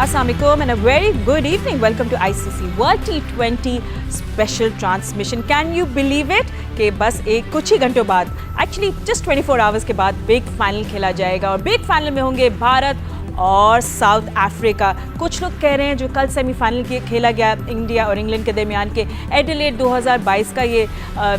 Assalamualaikum and a very good evening. Welcome to ICC World T20 Special Transmission. Can you believe it? कि बस कुछ ही घंटों बाद, actually just 24 hours के बाद बिग फाइनल खेला जाएगा और बिग फाइनल में होंगे भारत और साउथ अफ्रीका। कुछ लोग कह रहे हैं जो कल सेमीफाइनल खेला गया इंडिया और इंग्लैंड के दरमियान के एडिलेड 2022 का ये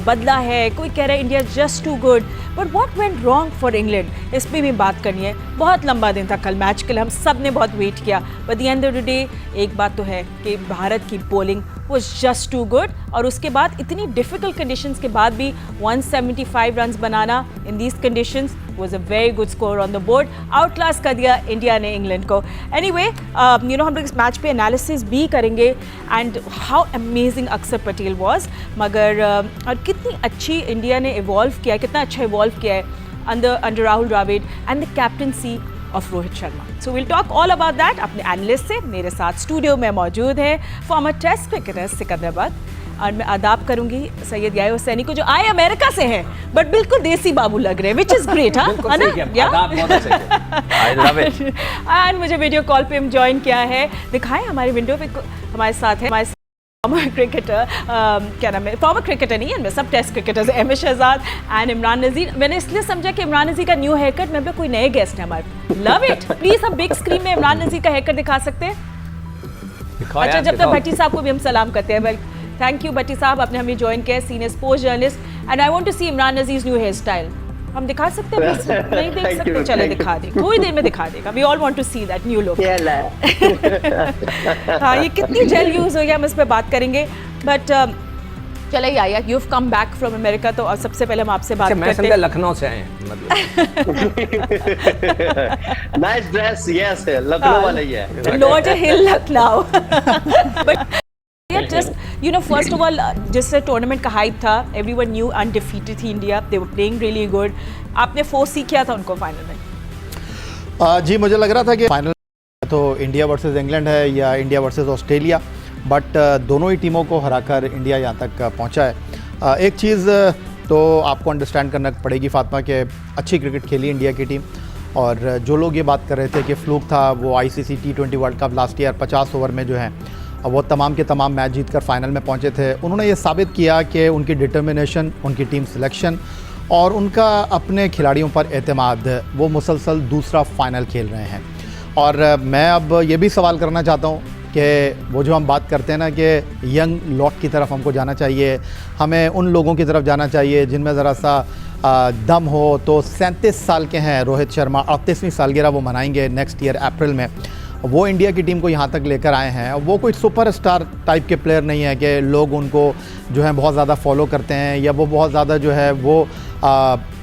बदला है। कोई कह रहा है India just too good, but what went wrong for England, इस पर भी बात करनी है। बहुत लंबा दिन था कल मैच के लिए, हम सब ने बहुत वेट किया, but the end of the day एक बात तो है कि भारत की bowling was just too good और उसके बाद इतनी डिफ़िकल्ट कंडीशंस के बाद भी 175 runs banana in these conditions was a very good score on the board. Outclass कर दिया इंडिया ने इंग्लैंड को। Anyway, हम लोग इस मैच पे एनालिसिस भी करेंगे एंड हाउ अमेजिंग अक्षर पटेल was, मगर और कितनी अच्छी इंडिया ने इवॉल्व किया है, कितना अच्छा इवॉल्व किया है under Rahul Dravid and the captaincy of Rohit Sharma. So will talk all about that अपने एनालिस्ट से। मेरे साथ स्टूडियो में मौजूद है फॉर्मर टेस्ट क्रिकेटर सिकंदराबाद, और मैं आदाब करूंगी सैयद याहिया हुसैनी को जो आए अमेरिका से हैं बट बिल्कुल देसी बाबू लग रहे हैं, विच इज ग्रेट। हाँ एंड मुझे वीडियो कॉल पे ज्वाइन किया है, दिखाएं हमारे विंडो पे, हमारे साथ है हमारे फॉर्मर क्रिकेटर, क्या नाम है, फॉर्मर क्रिकेटर नहीं है, सब test cricketers, M Shahzad and Imran Nazir. मैंने इसलिए समझा कि इमरान नज़ीर का न्यू हेयर कट, मैं भी कोई नए गेस्ट है हमारे। लव इट, प्लीज हम बिग स्क्रीन में इमरान नज़ीर का हेयर कट दिखा सकते हैं। अच्छा, जब तक भट्टी साहब को भी हम सलाम करते हैं। वेल, थैंक यू भट्टी साहब, आपने हमें ज्वाइन किया, senior sports journalist, and I want to see Imran Nazir new hair style. हम दिखा सकते हैं? नहीं देख सकते, चले दिखा दें, थोड़ी देर में दिखा देगा। We all want to see that new look. हाँ, ये कितनी जेल यूज हो गया, हम इस पर बात करेंगे, बट चले याया, you have come back from America, तो सबसे पहले हम आपसे बात करते हैं। लखनऊ से आए मतलब। नाइस ड्रेस, यस, लखनऊ वाला ही है, Lord hill Lucknow. But just first of all, जिससे टूर्नामेंट का हाइप था, everyone knew undefeated थी India, they were playing really good. आपने फोर्सी किया था उनको फाइनल में? जी, मुझे लग रहा था कि फाइनल तो इंडिया वर्सेस इंग्लैंड है या इंडिया वर्सेस ऑस्ट्रेलिया, बट दोनों ही टीमों को हराकर इंडिया यहाँ तक पहुँचा है। एक चीज़ तो आपको अंडरस्टैंड करना पड़ेगी फातिमा, कि अच्छी क्रिकेट खेली इंडिया की टीम, और जो लोग ये बात कर रहे थे कि फ्लूक था, वो ICC T20 world cup last year 50 over में जो है वो तमाम के तमाम मैच जीतकर फाइनल में पहुंचे थे। उन्होंने ये साबित किया कि उनकी डिटर्मिनेशन, उनकी टीम सिलेक्शन और उनका अपने खिलाड़ियों पर एतमाद, वो मुसलसल दूसरा फाइनल खेल रहे हैं। और मैं अब ये भी सवाल करना चाहता हूँ कि वो जो हम बात करते हैं ना कि यंग लॉट की तरफ हमको जाना चाहिए, हमें उन लोगों की तरफ जाना चाहिए जिनमें ज़रा सा दम हो, तो 37 साल के हैं रोहित शर्मा, 38वीं सालगिरह वो मनाएंगे नेक्स्ट ईयर अप्रैल में। वो इंडिया की टीम को यहाँ तक लेकर आए हैं। वो कोई सुपरस्टार टाइप के प्लेयर नहीं है कि लोग उनको जो है बहुत ज़्यादा फॉलो करते हैं या वो बहुत ज़्यादा जो है वो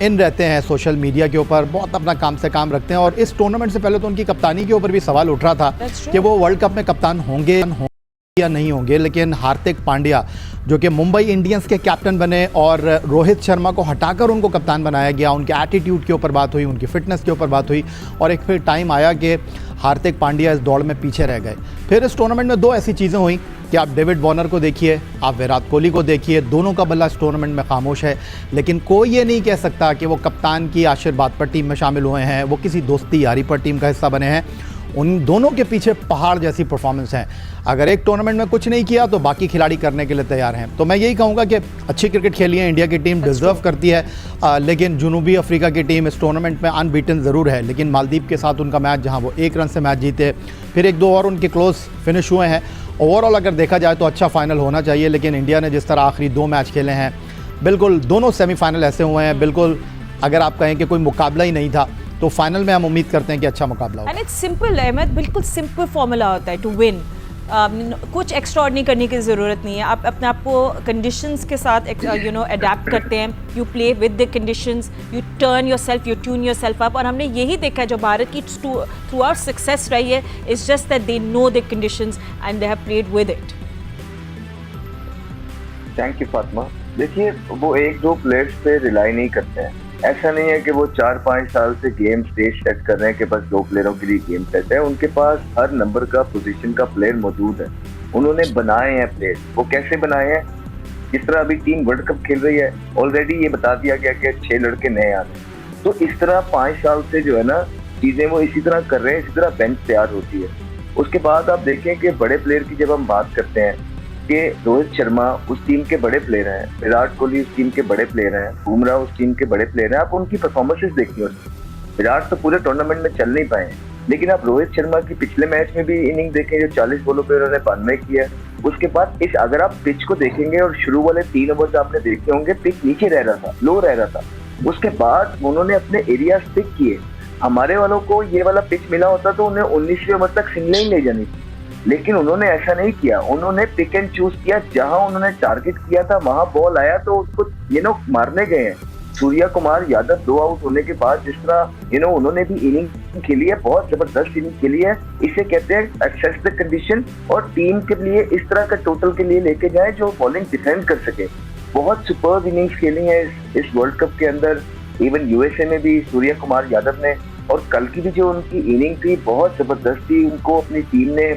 इन रहते हैं सोशल मीडिया के ऊपर, बहुत अपना काम से काम रखते हैं। और इस टूर्नामेंट से पहले तो उनकी कप्तानी के ऊपर भी सवाल उठ रहा था कि वो वर्ल्ड कप में कप्तान होंगे या नहीं होंगे, लेकिन हार्दिक पांड्या जो कि मुंबई इंडियंस के कैप्टन बने और रोहित शर्मा को हटाकर उनको कप्तान बनाया गया, उनके एटीट्यूड के ऊपर बात हुई, उनकी फिटनेस के ऊपर बात हुई, और एक फिर टाइम आया कि हार्दिक पांड्या इस दौड़ में पीछे रह गए। फिर इस टूर्नामेंट में दो ऐसी चीज़ें हुई कि आप डेविड वॉर्नर को देखिए, आप विराट कोहली को देखिए, दोनों का बल्ला इस टूर्नामेंट में खामोश है, लेकिन कोई ये नहीं कह सकता कि वो कप्तान की आशीर्वाद पर टीम में शामिल हुए हैं, वो किसी दोस्ती यारी पर टीम का हिस्सा बने हैं। उन दोनों के पीछे पहाड़ जैसी परफॉर्मेंस है। अगर एक टूर्नामेंट में कुछ नहीं किया तो बाकी खिलाड़ी करने के लिए तैयार हैं। तो मैं यही कहूँगा कि अच्छी क्रिकेट खेली है इंडिया की टीम, डिज़र्व करती है, लेकिन जनूबी अफ्रीका की टीम इस टूर्नामेंट में अनबीटन ज़रूर है। लेकिन मालदीव के साथ उनका मैच, जहाँ वो 1 रन से मैच जीते, फिर 1-2 और उनके क्लोज फिनिश हुए हैं। ओवरऑल अगर देखा जाए तो अच्छा फाइनल होना चाहिए, लेकिन इंडिया ने जिस तरह आखिरी 2 मैच खेले हैं, बिल्कुल दोनों सेमीफाइनल ऐसे हुए हैं, बिल्कुल अगर आप कहें कि कोई मुकाबला ही नहीं था, तो फाइनल में हम उम्मीद करते हैं कि अच्छा मुकाबला होगा। एंड इट्स सिंपल अहमद, बिल्कुल सिंपल फॉर्मूला होता है टू विन। कुछ एक्स्ट्रा ऑर्डिनरी करने की ज़रूरत नहीं है। आप अपने आप को कंडीशंस के साथ अडेप्ट करते हैं, you play with the conditions, U turn yourself, you tune yourself up. और हमने यही देखा है जो भारत की थ्रू आउट सक्सेस रही है, it's just that they know the conditions and they have played with it. Thank you Fatima. देखिए, वो 1-2 प्लेयर्स पे रिलाई नहीं करते हैं। ऐसा नहीं है कि वो 4-5 साल से गेम स्टेज सेट कर रहे हैं कि बस 2 प्लेयरों के लिए गेम सेट है। उनके पास हर नंबर का पोजीशन का प्लेयर मौजूद है, उन्होंने बनाए हैं प्लेयर। वो कैसे बनाए हैं? जिस तरह अभी टीम वर्ल्ड कप खेल रही है, ऑलरेडी ये बता दिया गया कि 6 लड़के नए आ रहे हैं। तो इस तरह 5 साल से जो है ना चीजें वो इसी तरह कर रहे हैं, इसी तरह बेंच तैयार होती है। उसके बाद आप देखें कि बड़े प्लेयर की जब हम बात करते हैं कि रोहित शर्मा उस टीम के बड़े प्लेयर हैं, विराट कोहली उस टीम के बड़े प्लेयर हैं, बुमराह उस टीम के बड़े प्लेयर हैं, आप उनकी परफॉर्मेंसेस देखिए। विराट तो पूरे टूर्नामेंट में चल नहीं पाए, लेकिन आप रोहित शर्मा की पिछले मैच में भी इनिंग देखें जो 40 बॉलों पे उन्होंने 92 किया। उसके बाद इस अगर आप पिच को देखेंगे और शुरू वाले 3 ओवर्स आपने देखे होंगे, पिच नीचे रह रहा था, लो रह रहा था। उसके बाद उन्होंने अपने एरियाज पिक किए। हमारे वालों को ये वाला पिच मिला होता तो उन्हें 19वें ओवर तक सिंगलें ही ले जानी थी, लेकिन उन्होंने ऐसा नहीं किया। उन्होंने पिक एंड चूज किया, जहां उन्होंने टारगेट किया था वहां बॉल आया तो उसको मारने गए हैं। सूर्या कुमार यादव 2 आउट होने के बाद जिस तरह उन्होंने भी इनिंग खेली है, बहुत जबरदस्त इनिंग खेली है। इसे कहते हैं एक्सेस द कंडीशन, और टीम के लिए इस तरह का टोटल के लिए लेके जाए जो बॉलिंग डिफेंड कर सके। बहुत सुपर्ब इनिंग्स खेली है इस वर्ल्ड कप के अंदर। इवन यूएसए में भी सूर्या कुमार यादव ने, और कल की भी जो उनकी इनिंग थी बहुत जबरदस्त थी। उनको अपनी टीम ने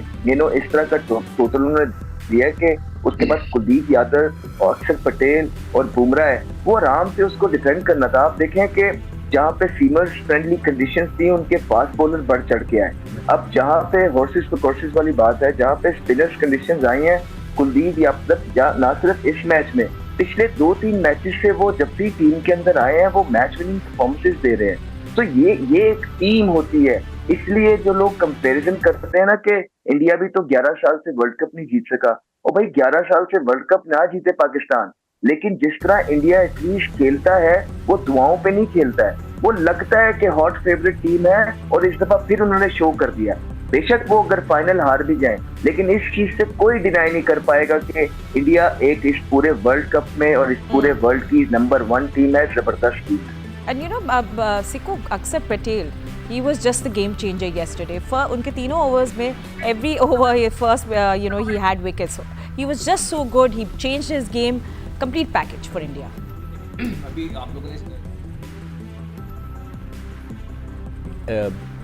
इस तरह का टोटल उन्होंने दिया कि उसके बाद कुलदीप यादव और अक्षर पटेल और बुमराह है, वो आराम से उसको डिफेंड करना था। आप देखें कि जहाँ पे सीमर्स फ्रेंडली कंडीशंस थी, उनके फास्ट बॉलर बढ़ चढ़ के आए। अब जहाँ पे हॉर्सेस टू कोर्सेस वाली बात है, जहाँ पे स्पिनर्स कंडीशंस आई हैं, कुलदीप यादव ना सिर्फ इस मैच में, पिछले 2-3 मैचेस से वो जब भी टीम के अंदर आए हैं वो मैच विनिंग परफॉर्मेंसेस दे रहे हैं। तो ये एक टीम होती है। इसलिए जो लोग कंपैरिजन करते हैं ना कि इंडिया भी तो 11 साल से वर्ल्ड कप नहीं जीत सका, और भाई 11 साल से वर्ल्ड कप ना जीते पाकिस्तान, लेकिन जिस तरह इंडिया एटलीस्ट खेलता है वो दुआओं पे नहीं खेलता है। वो लगता है कि हॉट फेवरेट टीम है, और इस दफा फिर उन्होंने शो कर दिया। बेशक वो अगर फाइनल हार भी जाए, लेकिन इस चीज से कोई डिनाई नहीं कर पाएगा कि इंडिया एक इस पूरे वर्ल्ड कप में और इस पूरे वर्ल्ड की नंबर 1 टीम है, जबरदस्त टीम है। And Siku, Akshar Patel, he was just the game changer yesterday. For उनके तीनों overs में every over first he had wickets. He was just so good. He changed his game, complete package for India. अभी आप लोगों ने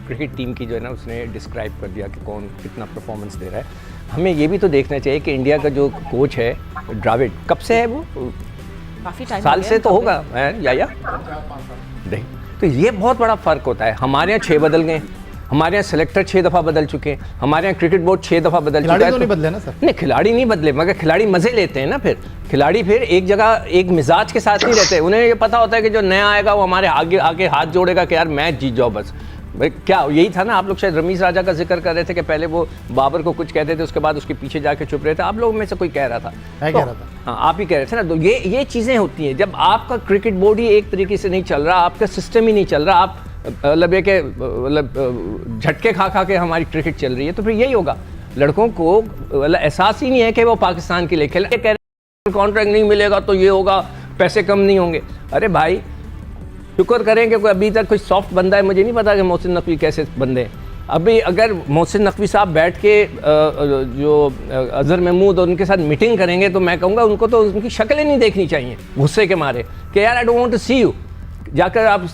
cricket team की जो है ना उसने डिस्क्राइब कर दिया कि कौन कितना परफॉर्मेंस दे रहा है। हमें ये भी तो देखना चाहिए कि इंडिया का जो कोच है द्रविड़, कब से है वो? काफी टाइम साल से तो होगा या नहीं। तो ये बहुत बड़ा फ़र्क होता है। हमारे यहाँ 6 बदल गए, हमारे यहाँ सेलेक्टर 6 दफ़ा बदल चुके हैं, हमारे यहाँ क्रिकेट बोर्ड 6 दफ़ा बदल चुका है। खिलाड़ी तो नहीं बदले ना सर? नहीं, खिलाड़ी नहीं बदले, मगर खिलाड़ी मज़े लेते हैं ना। फिर खिलाड़ी फिर एक जगह एक मिजाज के साथ नहीं रहते। उन्हें ये पता होता है कि जो नया आएगा वो हमारे आगे आगे हाथ जोड़ेगा कि यार मैच जीत जाओ बस। भाई क्या यही था ना, आप लोग शायद रमीज राजा का जिक्र कर रहे थे कि पहले वो बाबर को कुछ कहते थे, उसके बाद उसके पीछे जाके चुप रहे थे। आप लोगों में से कोई कह रहा था, मैं कह रहा था। हाँ, आप ही कह रहे थे ना। तो ये चीज़ें होती हैं जब आपका क्रिकेट बोर्ड ही एक तरीके से नहीं चल रहा, आपका सिस्टम ही नहीं चल रहा, आप मतलब ये कि मतलब झटके खा के हमारी क्रिकेट चल रही है, तो फिर यही होगा। लड़कों को मतलब एहसास ही नहीं है कि वो पाकिस्तान के लिए खेले। कह रहे कॉन्ट्रैक्ट नहीं मिलेगा तो ये होगा, पैसे कम नहीं होंगे। अरे भाई शुक्र करें कि कोई अभी तक कोई सॉफ्ट बंदा है। मुझे नहीं पता कि मोहसिन नकवी कैसे बंदे हैं। अभी अगर मोहसिन नकवी साहब बैठ के जो अजहर महमूद और उनके साथ मीटिंग करेंगे तो मैं कहूँगा उनको तो उनकी शक्लें नहीं देखनी चाहिए गुस्से के मारे कि यार I don't want to see you. जाकर आप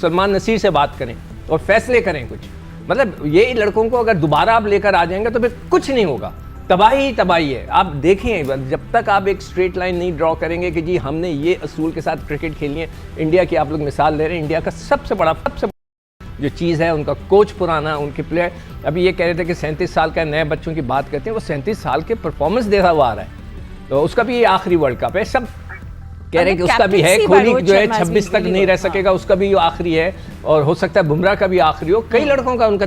सलमान नसीर से बात करें और फैसले करें कुछ। मतलब ये लड़कों को अगर दोबारा आप लेकर आ जाएंगे तो फिर कुछ नहीं होगा, तबाही है। आप देखें जब तक आप एक स्ट्रेट लाइन नहीं ड्रॉ करेंगे कि जी हमने ये असूल के साथ क्रिकेट खेलनी है। इंडिया की आप लोग मिसाल ले रहे हैं, इंडिया का सबसे बड़ा जो चीज़ है उनका कोच पुराना, उनके प्लेयर। अभी ये कह रहे थे कि 37 साल का नए बच्चों की बात करते हैं, वो 37 साल के परफॉर्मेंस देखा हुआ आ रहा है। तो उसका भी ये आखिरी वर्ल्ड कप है। सब कह रहे हैं कि उसका भी है, कोहली जो है 26 तक नहीं रह सकेगा, उसका भी आखिरी है, और हो सकता है बुमराह का भी आखिरी हो। कई लड़कों का, उनका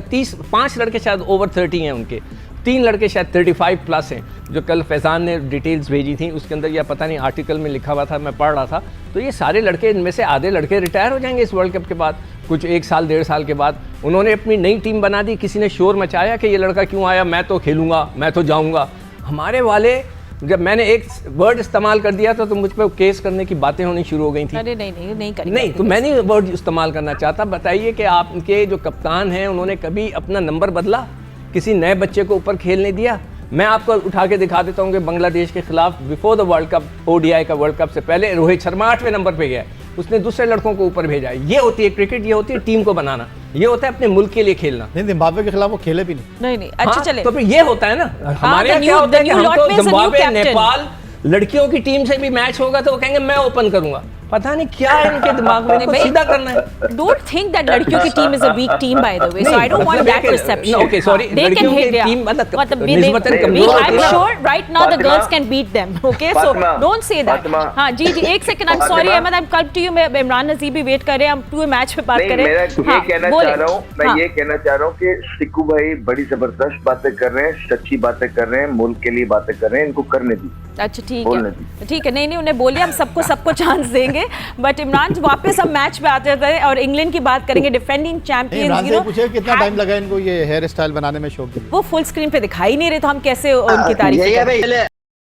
5 लड़के शायद ओवर 30 हैं उनके, 3 लड़के शायद 35 प्लस हैं। जो कल फैज़ान ने डिटेल्स भेजी थी उसके अंदर या पता नहीं आर्टिकल में लिखा हुआ था, मैं पढ़ रहा था। तो ये सारे लड़के, इनमें से आधे लड़के रिटायर हो जाएंगे इस वर्ल्ड कप के बाद, कुछ 1 साल 1.5 साल के बाद। उन्होंने अपनी नई टीम बना दी, किसी ने शोर मचाया कि ये लड़का क्यों आया, मैं तो खेलूँगा, मैं तो जाऊँगा। हमारे वाले जब मैंने एक वर्ड इस्तेमाल कर दिया था तो मुझ पर केस करने की बातें होनी शुरू हो गई थी। अरे नहीं करेंगे। नहीं, तो मैं नहीं वर्ड इस्तेमाल करना चाहता। बताइए कि आपके जो कप्तान हैं उन्होंने कभी अपना नंबर बदला, किसी नए बच्चे को ऊपर खेलने दिया? मैं आपको उठा के दिखा देता हूँ कि बांग्लादेश के खिलाफ before the world cup, ODI का वर्ल्ड कप से पहले रोहित शर्मा 8वें नंबर पे गया, उसने दूसरे लड़कों को ऊपर भेजा। ये होती है क्रिकेट, ये होती है टीम को बनाना, ये होता है अपने मुल्क के लिए खेलना। नहीं, जिम्बाब्वे के खिलाफ वो खेले भी नहीं। अच्छा हाँ, चले। तो फिर ये होता है ना। हमारे यहाँ क्या होता है कि हम तो जिम्बाब्वे, नेपाल लड़कियों की टीम से भी मैच होगा तो वो कहेंगे मैं ओपन करूंगा। पता नहीं क्या है इनके दिमाग में, इनको सीधा करना है। Don't think that लड़कियों की team is a weak team by the way. So I don't want that perception. Okay, sorry. They can लड़कियों hit की yeah. टीम मतलब we- निस्बतन we- कमजोर होती I'm है। sure right now the Fatima, girls can beat them. Okay, so Fatima, don't say that. Fatima, हाँ जी जी एक second, I'm sorry Fatima, Ahmed, I'm come to you. मैं इमरान नजीर भी वेट कर रहे हैं, हम पूरे मैच पे बात नहीं, करें। मैं ये कहना बोले। चाह रहा हूँ, मैं हाँ, ये कहना चाह रहा हूँ कि सिक्कू भाई बड़ी जबरदस्त बातें कर रहे हैं, सच्ची बातें कर रहे हैं, मुल्क के लिए बातें कर रहे हैं, इनको करने दी। अच्छा ठीक बोलने है ठीक है, नहीं नहीं उन्हें बोलिए, हम सबको चांस देंगे। बट इमरान वापस हम मैच पे आ जाते हैं और इंग्लैंड की बात करेंगे, डिफेंडिंग नहीं, चैंपियंस इमरान से पूछे कितना टाइम लगा इनको ये हेयर स्टाइल बनाने में शो के लिए? वो फुल स्क्रीन पे दिखाई नहीं रहे तो हम कैसे उनकी तारीफ यही है करें? भाई,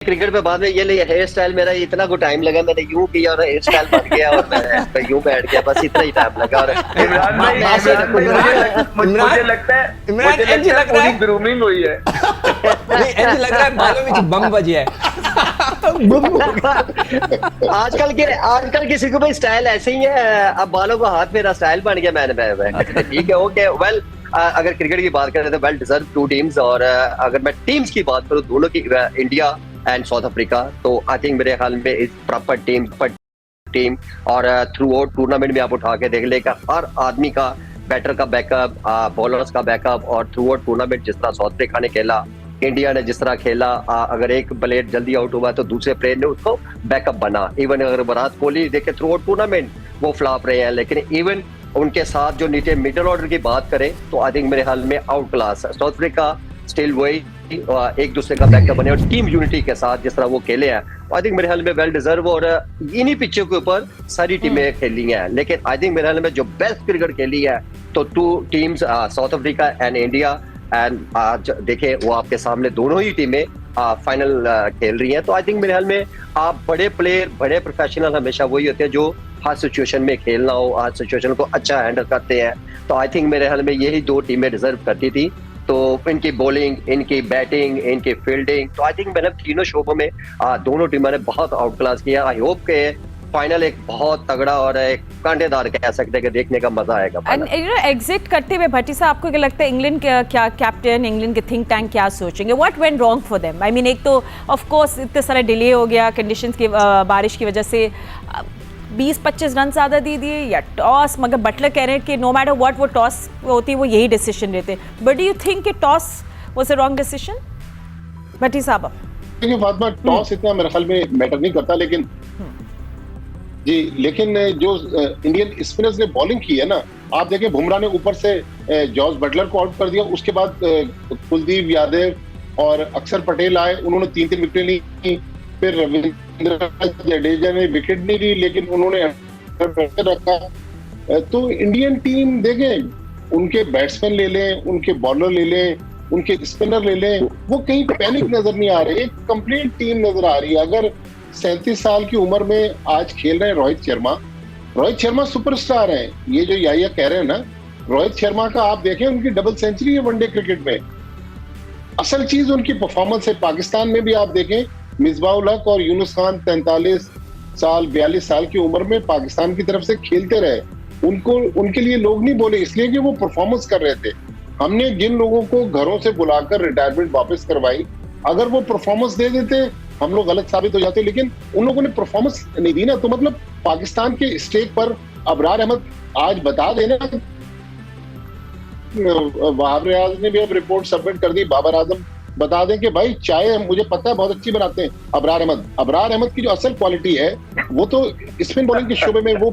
क्रिकेट पे बाद में ये ले हेयर स्टाइल मेरा इतना को टाइम लगा, मैंने यूं किया और हेयर स्टाइल बन गया और मैं यूं बैठ गया, बस इतना ही टाइम लगा। और इमरान भाई, मुझे लगता है इमरान इंज लग रहा पूरी है, ग्रूमिंग हुई है। नहीं इंज लग रहा है बालों में बम बजे है। आजकल किसी को भाई स्टाइल ऐसे ही है, अब बालों को हाथ मेरा स्टाइल बन गया। मैंने ठीक है, ओके वेल, अगर क्रिकेट की बात करें तो वेल डिजर्व टू टीम्स, और अगर मैं टीम्स की बात करूं दोनों की, इंडिया एंड साउथ अफ्रीका, तो आई थिंक मेरे ख्याल में इस प्रॉपर टीम और थ्रू आउट टूर्नामेंट में आप उठा के देख लेगा हर आदमी का बैटर का बैकअप, बॉलर्स का बैकअप, और थ्रू आउट टूर्नामेंट जिस तरह साउथ अफ्रीका ने खेला, इंडिया ने जिस तरह खेला, अगर एक प्लेयर जल्दी आउट हुआ तो दूसरे प्लेयर ने उसको बैकअप बना। इवन अगर विराट कोहली देखे थ्रू आउट टूर्नामेंट वो फ्लॉप रहे हैं, लेकिन इवन उनके साथ जो नीचे मिडल ऑर्डर की बात करें तो आई थिंक मेरे ख्याल में आउट क्लास है साउथ अफ्रीका, स्टिल वही एक दूसरे का बैकअप बने और टीम यूनिटी के साथ जिस तरह वो खेले हैं, आई थिंक मेरे ख्याल में वेल डिजर्व, और इन्हीं पिचों के ऊपर सारी टीमें खेली हैं। लेकिन आई थिंक मेरे ख्याल में जो बेस्ट क्रिकेट खेली है तो two teams south Africa and India, and आज देखे वो आपके सामने दोनों ही टीमें फाइनल खेल रही हैं। तो आई थिंक मेरे ख्याल में आप बड़े प्लेयर, बड़े प्रोफेशनल हमेशा वही होते हैं जो हर सिचुएशन में खेलना हो, हर सिचुएशन को अच्छा हैंडल करते हैं। तो आई थिंक मेरे ख्याल में यही दो टीमें डिजर्व करती थी, तो इनकी बॉलिंग, इनकी बैटिंग, इनकी फील्डिंग, तो आई थिंक मैंने तीनों शोबों में दोनों टीमों ने बहुत आउट क्लास किया। आई होप के फाइनल एक बहुत तगड़ा और एक कांटेदार कह सकते हैं कि देखने का मजा आएगा। एंड यू नो एग्जिट करते हुए भट्टी साहब, आपको क्या लगता है इंग्लैंड क्या कैप्टन, इंग्लैंड के थिंक टैंक क्या सोचेंगे? What went wrong for them? I mean एक तो ऑफ कोर्स इतने सारा डिले हो गया कंडीशंस की, बारिश की वजह से 20-25 रन ज़्यादा दे दिए, या टॉस, मगर बटलर कह रहे हैं कि नो मैटर व्हाट वो टॉस होती वो यही डिसीजन लेते। बट डू यू थिंक कि toss was a wrong decision? Bhatti साहब देखिए फातिमा, टॉस इतना मेरे ख्याल में मैटर नहीं करता, लेकिन जी, लेकिन जो इंडियन स्पिनर्स ने बॉलिंग की है ना, आप देखें बुमराह ने ऊपर से जॉर्ज बटलर को आउट कर दिया, उसके बाद कुलदीप यादव और अक्षर पटेल आए, उन्होंने 3-3 विकेटें ली, फिर रविंद्र जडेजा ने विकेट नहीं ली, लेकिन उन्होंने रखा। तो इंडियन टीम देखें, उनके बैट्समैन ले लें, उनके बॉलर ले लें, उनके स्पिनर ले लें, वो कहीं पैनिक नजर नहीं आ रहे, एक कंप्लीट टीम नजर आ रही है। अगर 37 साल की उम्र में आज खेल रहे हैं रोहित शर्मा सुपरस्टार हैं। ये जो याया कह रहे हैं ना, रोहित शर्मा का आप देखें, उनकी डबल सेंचुरी है वनडे क्रिकेट में। असल चीज उनकी परफॉर्मेंस है। पाकिस्तान में भी आप देखें, मिसबाउल हक और यूनुस खान 43 साल 42 साल की उम्र में पाकिस्तान की तरफ से खेलते रहे। उनके लिए लोग नहीं बोले, इसलिए कि वो परफॉर्मेंस कर रहे थे। हमने जिन लोगों को घरों से बुलाकर रिटायरमेंट वापस करवाई, अगर वो परफॉर्मेंस दे देते हम लोग गलत साबित हो जाते, लेकिन उन लोगों ने परफॉर्मेंस नहीं दी ना। तो मतलब पाकिस्तान के स्टेज पर अबरार अहमद आज बता देना, वहाब रियाज ने भी अब रिपोर्ट सबमिट कर दी, बाबर आजम बता दें कि भाई चाय मुझे पता है बहुत अच्छी बनाते हैं अबरार अहमद की जो असल क्वालिटी है वो तो स्पिन बॉलिंग के शोबे में, वो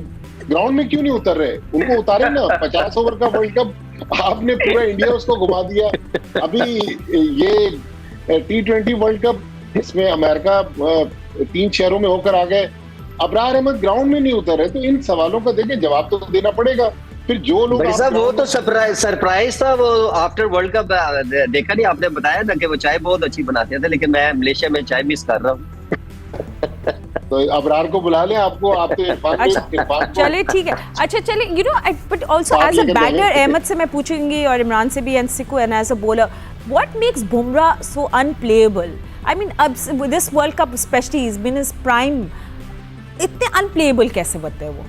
ग्राउंड में क्यों नहीं उतर रहे? उनको उतारे ना। 50 ओवर का वर्ल्ड कप आपने पूरा इंडिया उसको घुमा दिया। अभी ये T20 वर्ल्ड कप, इसमें अमेरिका 3 शहरों में होकर आ गए, अबरार अहमद ग्राउंड में नहीं उतर रहे। तो इन सवालों का देखिए जवाब तो देना पड़ेगा। फिर जो लोग वो तो सरप्राइज था, वो आफ्टर वर्ल्ड कप देखा नहीं आपने, बताया ना कि वो चाय बहुत अच्छी बनाते थे, लेकिन मैं मलेशिया में चाय मिस कर रहा हूँ। तो अबरार को बुला ले, आपको आप तो चलिए ठीक है। अच्छा चलिए, you know but also as a batter, Ahmad से मैं पूछूंगी और इमरान से भी, एंड सिकू and as a bowler, what makes Bumrah so unplayable? I mean अब this world cup especially is been his prime, इतने अनप्लेएबल कैसे होते हैं वो?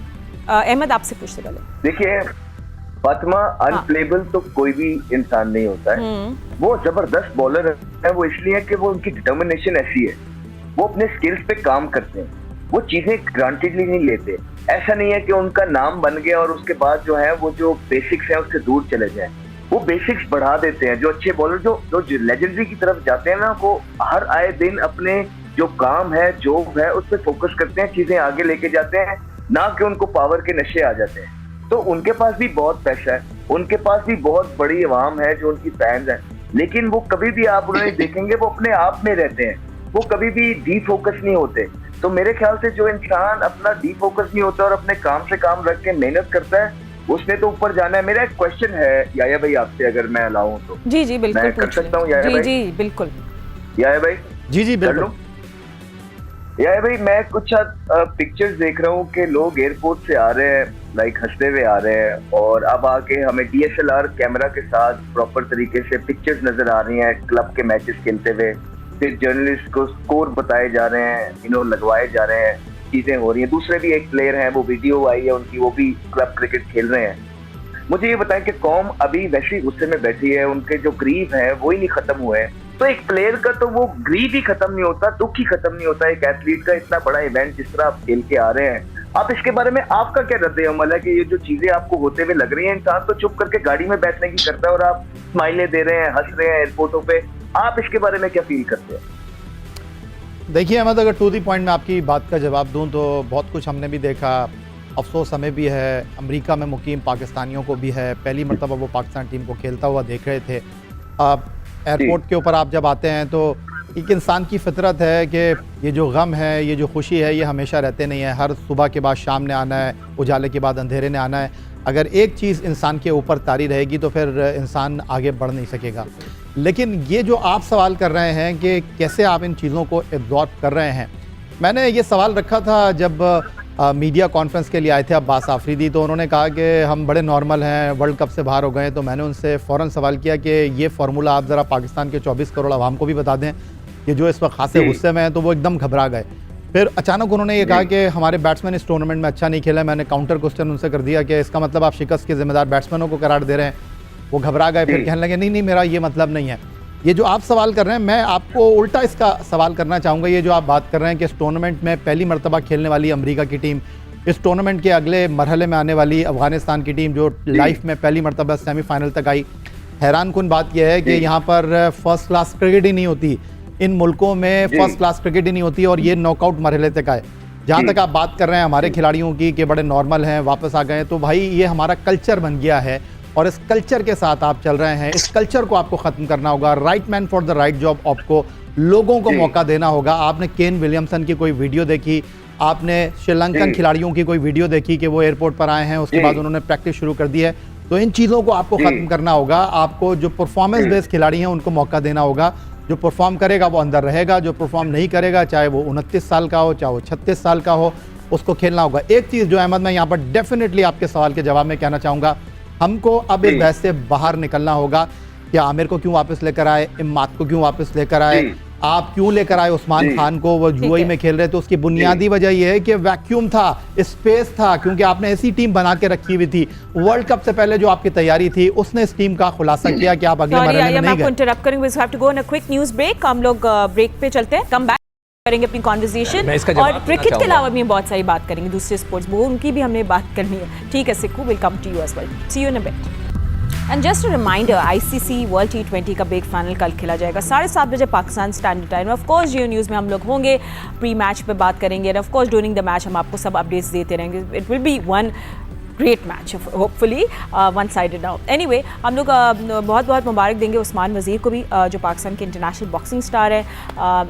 अहमद आपसे पूछते पहले। देखिए फातिमा, अनप्लेएबल तो कोई भी इंसान नहीं होता है। वो जबरदस्त बॉलर है, वो इसलिए कि वो उनकी डिटर्मिनेशन ऐसी है, वो अपने स्किल्स पे काम करते हैं। वो चीजें ग्रांटेडली नहीं लेते। ऐसा नहीं है कि उनका नाम बन गया और उसके बाद जो है वो जो बेसिक्स है उससे दूर चले जाए, वो बेसिक्स बढ़ा देते हैं। जो अच्छे बॉलर जो लेजेंडरी की तरफ जाते हैं ना, वो हर आए दिन अपने जो काम है, जॉब है, उस पर फोकस करते हैं, चीजें आगे लेके जाते हैं, ना कि उनको पावर के नशे आ जाते हैं। तो उनके पास भी बहुत पैसा है, उनके पास भी बहुत बड़ी अवाम है जो उनकी फैंस है, लेकिन वो कभी भी आप उन्हें देखेंगे वो अपने आप में रहते हैं, वो कभी भी डी फोकस नहीं होते। तो मेरे ख्याल से जो इंसान अपना डी फोकस नहीं होता और अपने काम से काम रख के मेहनत करता है, उसने तो ऊपर जाना है। मेरा एक क्वेश्चन है याया भाई आपसे, अगर मैं अलाऊं तो। जी जी बिल्कुल, मैं कर सकता हूँ याया भाई? जी बिल्कुल। याया भाई? जी बिल्कुल। याया भाई, मैं कुछ पिक्चर्स देख रहा हूँ कि लोग एयरपोर्ट से आ रहे हैं, लाइक हंसते हुए आ रहे हैं, और अब आके हमें DSLR कैमरा के साथ प्रॉपर तरीके से पिक्चर्स नजर आ रही हैं क्लब के मैचेस खेलते हुए। फिर जर्नलिस्ट को स्कोर बताए जा रहे हैं, लगवाए जा रहे हैं, चीजें हो रही हैं। दूसरे भी एक प्लेयर हैं, वो वीडियो आई है उनकी, वो भी क्लब क्रिकेट खेल रहे हैं। मुझे ये बताएं कि कौम अभी वैसे ही गुस्से में बैठी है, उनके जो ग्रीव है वो ही नहीं खत्म हुए हैं। तो एक प्लेयर का तो वो ग्रीव ही खत्म नहीं होता, दुख ही खत्म नहीं होता। एक एथलीट का इतना बड़ा इवेंट जिस तरह आप खेल के आ रहे हैं, आप इसके बारे में आपका क्या रद्द अमल है कि ये जो चीजें आपको होते हुए लग रही हैं, इंसान तो चुप करके गाड़ी में बैठने की करता है और आप स्माइलें दे रहे हैं, हंस रहे हैं एयरपोर्टों पे, आप इसके बारे में क्या फील करते हैं? देखिए अहमद, अगर टू दी पॉइंट में आपकी बात का जवाब दूं तो बहुत कुछ हमने भी देखा, अफसोस हमें भी है, अमेरिका में मुकीम पाकिस्तानियों को भी है। पहली मरतबा वो पाकिस्तान टीम को खेलता हुआ देख रहे थे। अब एयरपोर्ट के ऊपर आप जब आते हैं तो एक इंसान की फितरत है कि ये जो गम है, ये जो खुशी है, ये हमेशा रहते नहीं है। हर सुबह के बाद शाम ने आना है, उजाले के बाद अंधेरे ने आना है। अगर एक चीज़ इंसान के ऊपर तारी रहेगी तो फिर इंसान आगे बढ़ नहीं सकेगा। लेकिन ये जो आप सवाल कर रहे हैं कि कैसे आप इन चीज़ों को एब्जॉर्ब कर रहे हैं, मैंने ये सवाल रखा था जब मीडिया कॉन्फ्रेंस के लिए आए थे अब्बास आफरीदी, तो उन्होंने कहा कि हम बड़े नॉर्मल हैं, वर्ल्ड कप से बाहर हो गए। तो मैंने उनसे फ़ौरन सवाल किया कि ये फार्मूला आप ज़रा पाकिस्तान के 24 करोड़ आवाम को भी बता दें कि जो इस वक्त खासे गुस्से में हैं। तो वो एकदम घबरा गए। फिर अचानक उन्होंने ये कहा कि हमारे बैट्समैन इस टूर्नामेंट में अच्छा नहीं खेला। मैंने काउंटर क्वेश्चन उनसे कर दिया कि इसका मतलब आप शिकस्त के ज़िम्मेदार बैट्समैनों को करार दे रहे हैं। वो घबरा गए, फिर कहने लगे नहीं मेरा ये मतलब नहीं है। ये जो आप सवाल कर रहे हैं, मैं आपको उल्टा इसका सवाल करना चाहूँगा। ये जो आप बात कर रहे हैं कि इस टूर्नामेंट में पहली मरतबा खेलने वाली अमेरिका की टीम, इस टूर्नामेंट के अगले मरहले में आने वाली अफगानिस्तान की टीम जो लाइफ में पहली मरतबा सेमीफाइनल तक आई। हैरान कुन बात यह है कि यहाँ पर फर्स्ट क्लास क्रिकेट ही नहीं होती, इन मुल्कों में फर्स्ट क्लास क्रिकेट ही नहीं होती, और ये नॉकआउट मरहले तक आए। जहाँ तक आप बात कर रहे हैं हमारे खिलाड़ियों की कि बड़े नॉर्मल हैं, वापस आ गए, तो भाई ये हमारा कल्चर बन गया है और इस कल्चर के साथ आप चल रहे हैं। इस कल्चर को आपको ख़त्म करना होगा। Right man for the right job, आपको लोगों को मौका देना होगा। आपने केन विलियमसन की कोई वीडियो देखी, आपने श्रीलंकन खिलाड़ियों की कोई वीडियो देखी कि वो एयरपोर्ट पर आए हैं, उसके बाद उन्होंने प्रैक्टिस शुरू कर दी है। तो इन चीज़ों को आपको ख़त्म करना होगा। आपको जो परफॉर्मेंस बेस्ड खिलाड़ी हैं उनको मौका देना होगा। जो परफॉर्म करेगा वो अंदर रहेगा, जो परफॉर्म नहीं करेगा, चाहे वो 29 साल का हो, चाहे वो 36 साल का हो, उसको खेलना होगा। एक चीज़ जो अहमद मैं यहाँ पर डेफिनेटली आपके सवाल के जवाब में कहना चाहूँगा, हमको अब इस बहस से बाहर निकलना होगा कि आमिर को क्यों वापस लेकर आए, इम्माद को क्यों वापस लेकर आए, आप क्यों लेकर आए उस्मान खान को, वो यूएई में खेल रहे थे। उसकी बुनियादी वजह यह है कि वैक्यूम था, स्पेस था, क्योंकि आपने ऐसी टीम बना के रखी हुई थी। वर्ल्ड कप से पहले जो आपकी तैयारी थी उसने इस टीम का खुलासा किया कि आप अगले मरहले में नहीं गए। इंटरप्ट करेंगे, we have to go on a quick news break. हम लोग ब्रेक पे चलते हैं, कम बैक करेंगे अपनी कॉन्वर्सेशन, और क्रिकेट के अलावा भी बहुत सारी बात करेंगे, दूसरे स्पोर्ट्स वो उनकी भी हमने बात करनी है। ठीक है Sikku, will come to you as well, see you in a bit. And just a reminder, ICC world T20 का बिग फाइनल कल खेला जाएगा 7:30 बजे पाकिस्तान स्टैंडर्ड टाइम में। ऑफ कोर्स जियो न्यूज़ में हम लोग होंगे, प्री मैच पे बात करेंगे, and of course during the match हम आपको सब अपडेट्स देते रहेंगे। It will be one great match, hopefully one sided now. Anyway, हम लोग बहुत बहुत मुबारक देंगे उस्मान वज़ीर को भी, जो पाकिस्तान के इंटरनेशनल बॉक्सिंग स्टार है।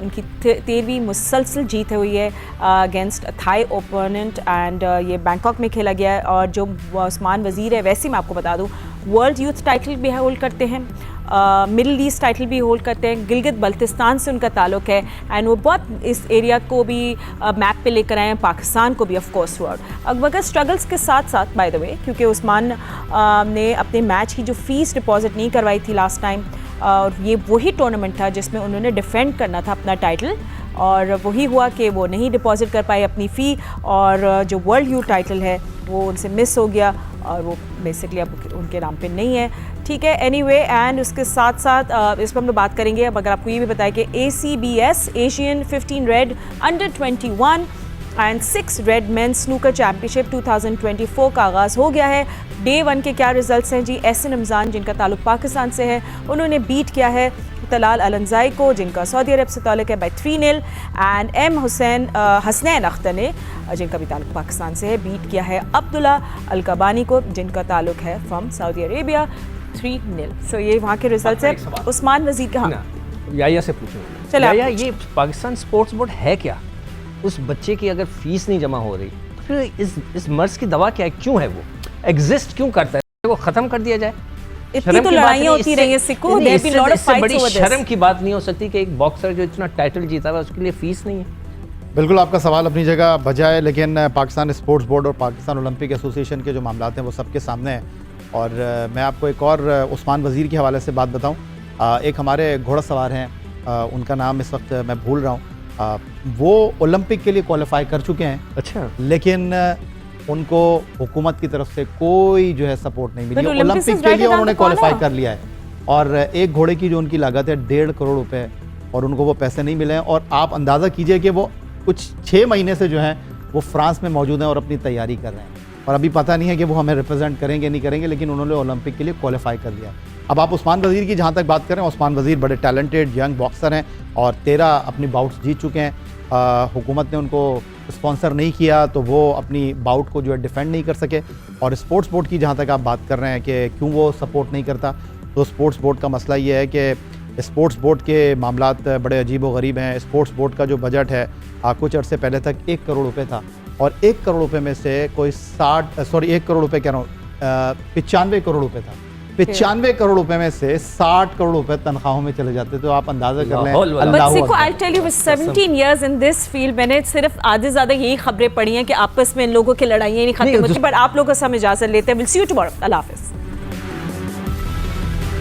इनकी 13वीं मुसलसल जीत हुई है अगेंस्ट थाई ओपोनेंट, एंड ये बैंकॉक में खेला गया है। और जो उस्मान वज़ीर है, वैसे मैं आपको बता दूँ, वर्ल्ड यूथ टाइटल भी होल्ड करते हैं, मिडिल ईस्ट टाइटल भी होल्ड करते हैं, गिलगित बल्तिस्तान से उनका ताल्लुक है, एंड वो बहुत इस एरिया को भी मैप पे लेकर आए हैं, पाकिस्तान को भी ऑफ कोर्स थ्रू आउट। मगर स्ट्रगल्स के साथ साथ, बाय द वे, क्योंकि उस्मान ने अपने मैच की जो फ़ीस डिपॉजिट नहीं करवाई थी लास्ट टाइम, और ये वही टूर्नामेंट था जिसमें उन्होंने डिफेंड करना था अपना टाइटल, और वही हुआ कि वो नहीं डिपॉजिट कर पाए अपनी फ़ी, और जो वर्ल्ड यूथ टाइटल है वो उनसे मिस हो गया, और वो बेसिकली अब उनके नाम पे नहीं है। ठीक है, एनीवे, एंड उसके साथ साथ इस पर हम लोग बात करेंगे। अब अगर आपको ये भी बताया कि ACBS Asian 15 red under 21 and 6 red main snooker championship 2024 का आगाज़ हो गया है। डे 1 के क्या रिजल्ट्स हैं जी? एहसन रमज़ान जिनका ताल्लुक पाकिस्तान से है, उन्होंने बीट किया है तलाल अलंजाई को जिनका सऊदी अरब से ताल्लुक है by 3-0, and M Hasnain Akhtar ने जिनका भी ताल्लुक पाकिस्तान से है बीट किया है अब्दुल्ला अलकबानी को जिनका ताल्लुक है फ्रॉम सऊदी अरेबिया 3-0। सो ये वहाँ के रिजल्ट्स हैं। उस्मान वजीर का याया से पूछूंगा, चलो आप याया ये पाकिस्तान स्पोर्ट्स बोर्ड है क्या? उस बच्चे की अगर फीस नहीं जमा हो रही तो फिर इस मर्ज की दवा क्या है? क्यों है वो एग्जिस्ट क्यों करता है? वो खत्म कर दिया जाए। इतनी तो लड़ाइयाँ होती रही हैं सिक्को, there have been lot of इससे fights बड़ी over this. शर्म की बात नहीं हो सकती कि एक बॉक्सर जो इतना टाइटल जीता हुआ उसके लिए फीस नहीं है। बिल्कुल आपका सवाल अपनी जगह बजाय, लेकिन पाकिस्तान स्पोर्ट्स बोर्ड और पाकिस्तान ओलंपिक एसोसिएशन के जो मामलात हैं वो सबके सामने हैं। और मैं आपको एक और उस्मान वज़ीर के हवाले से बात बताऊं। एक हमारे घोड़सवार हैं, उनका नाम इस वक्त मैं भूल रहा हूं, वो ओलंपिक के लिए क्वालिफाई कर चुके हैं। अच्छा, लेकिन उनको हुकूमत की तरफ से कोई जो है सपोर्ट नहीं मिली। But Olympics ओलंपिक is के right लिए around उन्होंने the corner. क्वालिफाई कर लिया है और एक घोड़े की जो उनकी लागत है 1.5 करोड़ रुपए और उनको वो पैसे नहीं मिले हैं। और आप अंदाज़ा कीजिए कि वो कुछ 6 महीने से जो है वो फ्रांस में मौजूद हैं और अपनी तैयारी कर रहे हैं और अभी पता नहीं है कि वो हमें रिप्रेजेंट करेंगे नहीं करेंगे, लेकिन उन्होंने ओलंपिक के लिए क्वालिफाई कर लिया। अब आप उस्मान वज़ीर की जहाँ तक बात करें, उस्मान वज़ीर बड़े टैलेंटेड यंग बॉक्सर हैं और 13 अपनी बाउट्स जीत चुके हैं। हुकूमत ने उनको स्पॉन्सर नहीं किया तो वो अपनी बाउट को जो है डिफेंड नहीं कर सके। और स्पोर्ट्स बोर्ड की जहाँ तक आप बात कर रहे हैं कि क्यों वो सपोर्ट नहीं करता, तो स्पोर्ट्स बोर्ड का मसला ये है कि स्पोर्ट्स बोर्ड के मामलात बड़े अजीब व गरीब हैं। स्पोर्ट्स बोर्ड का जो बजट है कुछ अर्से पहले तक 1 करोड़ रुपये था और 1 करोड़ रुपये में से कोई 1 करोड़ रुपये कह रहा हूँ 95 करोड़ रुपये था। 95 करोड़ रुपए में से 60 करोड़ रुपए तनख्वाहों में चले जाते, तो आप अंदाजा कर लें। But Sikko, I'll tell you, with 17 years in this field, मैंने सिर्फ आधे ज़्यादा यही खबरें पढ़ी हैं कि आपस में इन लोगों की लड़ाइयाँ नहीं खत्म होती। पर आप लोगों से हम इजाज़त लेते हैं। We'll see you tomorrow. अल्लाह हाफ़िज़।